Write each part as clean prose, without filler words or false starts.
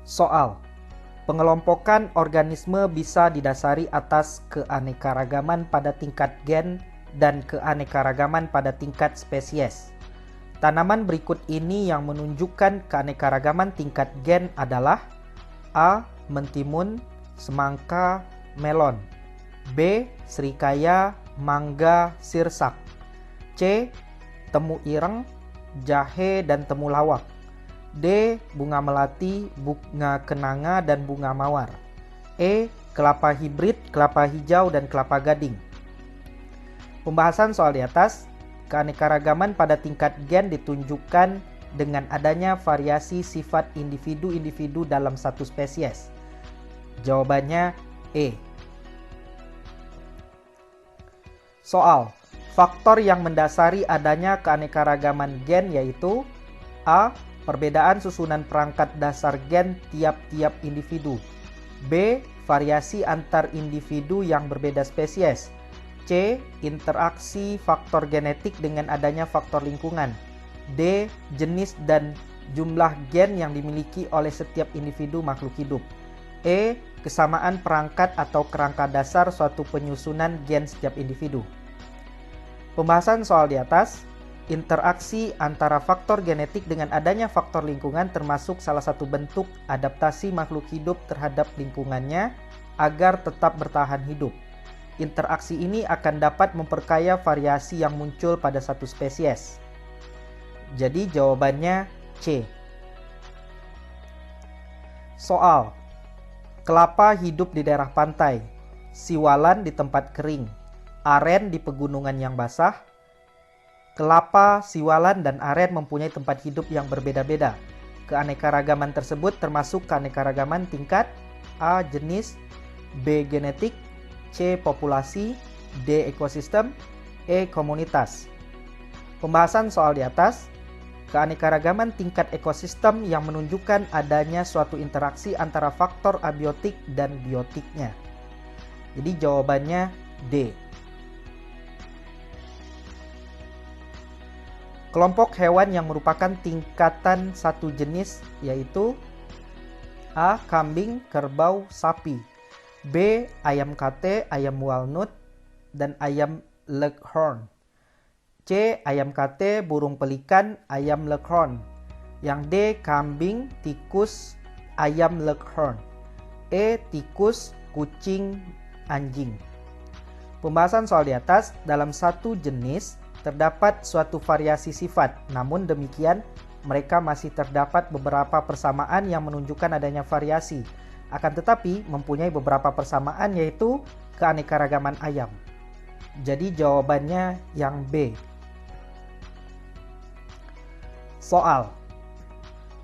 Soal pengelompokan organisme bisa didasari atas keanekaragaman pada tingkat gen dan keanekaragaman pada tingkat spesies. Tanaman berikut ini yang menunjukkan keanekaragaman tingkat gen adalah A. Mentimun, semangka, melon. B. Serikaya, mangga, sirsak. C. Temu ireng, jahe, dan temulawak. D. Bunga melati, bunga kenanga, dan bunga mawar. E. Kelapa hibrid, kelapa hijau, dan kelapa gading. Pembahasan soal di atas, keanekaragaman pada tingkat gen ditunjukkan dengan adanya variasi sifat individu-individu dalam satu spesies. Jawabannya E. Soal, faktor yang mendasari adanya keanekaragaman gen yaitu A. Perbedaan susunan perangkat dasar gen tiap-tiap individu. B. Variasi antar individu yang berbeda spesies. C. Interaksi faktor genetik dengan adanya faktor lingkungan. D. Jenis dan jumlah gen yang dimiliki oleh setiap individu makhluk hidup. E. Kesamaan perangkat atau kerangka dasar suatu penyusunan gen setiap individu. Pembahasan soal di atas, interaksi antara faktor genetik dengan adanya faktor lingkungan termasuk salah satu bentuk adaptasi makhluk hidup terhadap lingkungannya agar tetap bertahan hidup. Interaksi ini akan dapat memperkaya variasi yang muncul pada satu spesies. Jadi jawabannya C. Soal, kelapa hidup di daerah pantai, siwalan di tempat kering, aren di pegunungan yang basah. Kelapa, siwalan, dan aren mempunyai tempat hidup yang berbeda-beda. Keanekaragaman tersebut termasuk keanekaragaman tingkat A. Jenis, B. Genetik, C. Populasi, D. Ekosistem, E. Komunitas. Pembahasan soal di atas, keanekaragaman tingkat ekosistem yang menunjukkan adanya suatu interaksi antara faktor abiotik dan biotiknya. Jadi jawabannya D. Kelompok hewan yang merupakan tingkatan satu jenis yaitu A. Kambing, kerbau, sapi. B. Ayam kate, ayam walnut, dan ayam leghorn. C. Ayam kate, burung pelikan, ayam leghorn. Yang D. Kambing, tikus, ayam leghorn. E. Tikus, kucing, anjing. Pembahasan soal di atas, dalam satu jenis terdapat suatu variasi sifat, namun demikian mereka masih terdapat beberapa persamaan yang menunjukkan adanya variasi. Akan tetapi mempunyai beberapa persamaan yaitu keanekaragaman ayam. Jadi jawabannya yang B. Soal,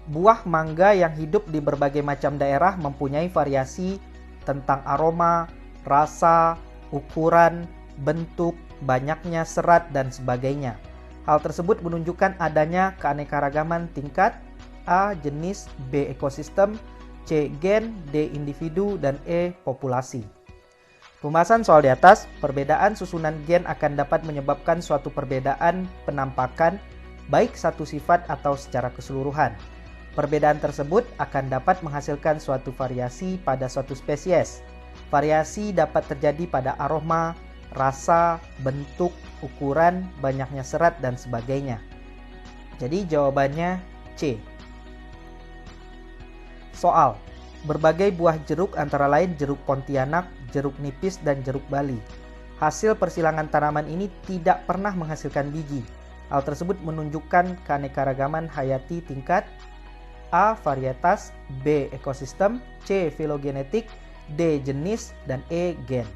buah mangga yang hidup di berbagai macam daerah mempunyai variasi tentang aroma, rasa, ukuran, bentuk, banyaknya serat, dan sebagainya. Hal tersebut menunjukkan adanya keanekaragaman tingkat A. Jenis, B. Ekosistem, C. Gen, D. Individu, dan E. Populasi. Pembahasan soal di atas, perbedaan susunan gen akan dapat menyebabkan suatu perbedaan penampakan baik satu sifat atau secara keseluruhan. Perbedaan tersebut akan dapat menghasilkan suatu variasi pada suatu spesies. Variasi dapat terjadi pada aroma, rasa, bentuk, ukuran, banyaknya serat, dan sebagainya. Jadi jawabannya C. Soal, berbagai buah jeruk antara lain jeruk Pontianak, jeruk nipis, dan jeruk Bali. Hasil persilangan tanaman ini tidak pernah menghasilkan biji. Hal tersebut menunjukkan keanekaragaman hayati tingkat A. Varietas, B. Ekosistem, C. Filogenetik, D. Jenis, dan E. Gen.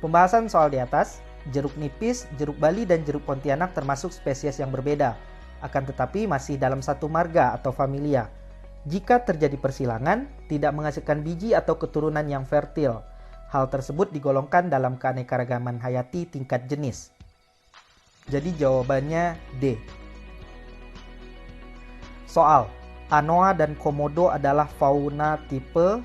Pembahasan soal di atas, jeruk nipis, jeruk Bali, dan jeruk Pontianak termasuk spesies yang berbeda, akan tetapi masih dalam satu marga atau familia. Jika terjadi persilangan, tidak menghasilkan biji atau keturunan yang fertil. Hal tersebut digolongkan dalam keanekaragaman hayati tingkat jenis. Jadi jawabannya D. Soal, Anoa dan Komodo adalah fauna tipe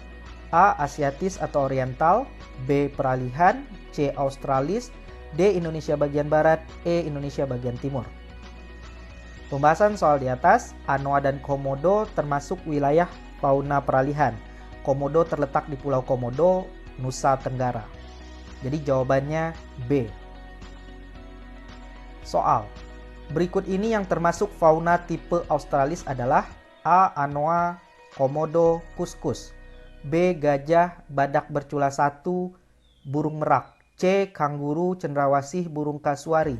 A. Asiatis atau oriental, B. Peralihan, C. Australis, D. Indonesia bagian barat, E. Indonesia bagian timur. Pembahasan soal di atas, Anoa dan Komodo termasuk wilayah fauna peralihan. Komodo terletak di Pulau Komodo, Nusa Tenggara. Jadi jawabannya B. Soal. Berikut ini yang termasuk fauna tipe Australis adalah A. Anoa, Komodo, kuskus. B. Gajah, badak bercula satu, burung merak. C. Kanguru, cendrawasih, burung kasuari.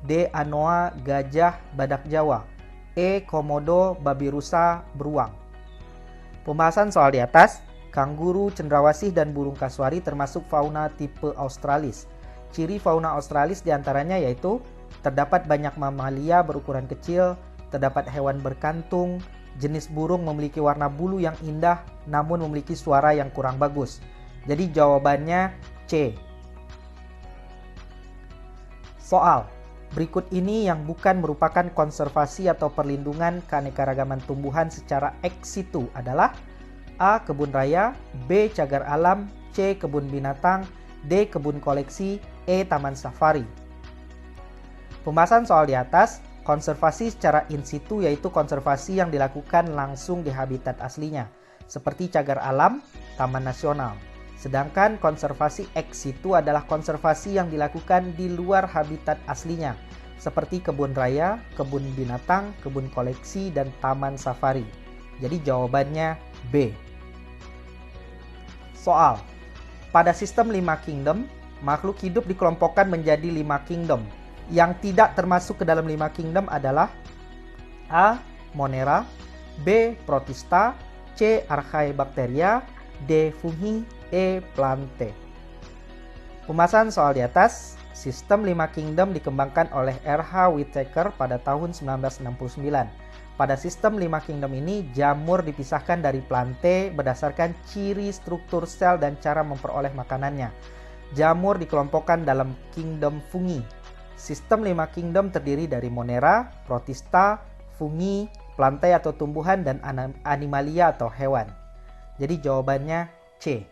D. Anoa, gajah, badak Jawa. E. Komodo, babi rusa, beruang. Pembahasan soal di atas, kanguru, cendrawasih, dan burung kasuari termasuk fauna tipe Australis. Ciri fauna Australis diantaranya yaitu terdapat banyak mamalia berukuran kecil, terdapat hewan berkantung, jenis burung memiliki warna bulu yang indah namun memiliki suara yang kurang bagus. Jadi jawabannya C. Soal. Berikut ini yang bukan merupakan konservasi atau perlindungan keanekaragaman tumbuhan secara ex situ adalah A. Kebun raya, B. Cagar alam, C. Kebun binatang, D. Kebun koleksi, E. Taman safari. Pembahasan soal di atas, konservasi secara in situ yaitu konservasi yang dilakukan langsung di habitat aslinya, seperti cagar alam, taman nasional. Sedangkan konservasi ex situ adalah konservasi yang dilakukan di luar habitat aslinya, seperti kebun raya, kebun binatang, kebun koleksi, dan taman safari. Jadi jawabannya B. Soal. Pada sistem 5 kingdom, makhluk hidup dikelompokkan menjadi 5 kingdom. Yang tidak termasuk ke dalam 5 kingdom adalah A. Monera, B. Protista, C. Archaebacteria, D. Fungi, E. Plante. Pembahasan soal di atas, sistem 5 kingdom dikembangkan oleh R.H. Whittaker pada tahun 1969. Pada sistem 5 kingdom ini, jamur dipisahkan dari plante berdasarkan ciri struktur sel dan cara memperoleh makanannya. Jamur dikelompokkan dalam kingdom fungi. Sistem 5 kingdom terdiri dari Monera, Protista, fungi, plante atau tumbuhan, dan animalia atau hewan. Jadi jawabannya C.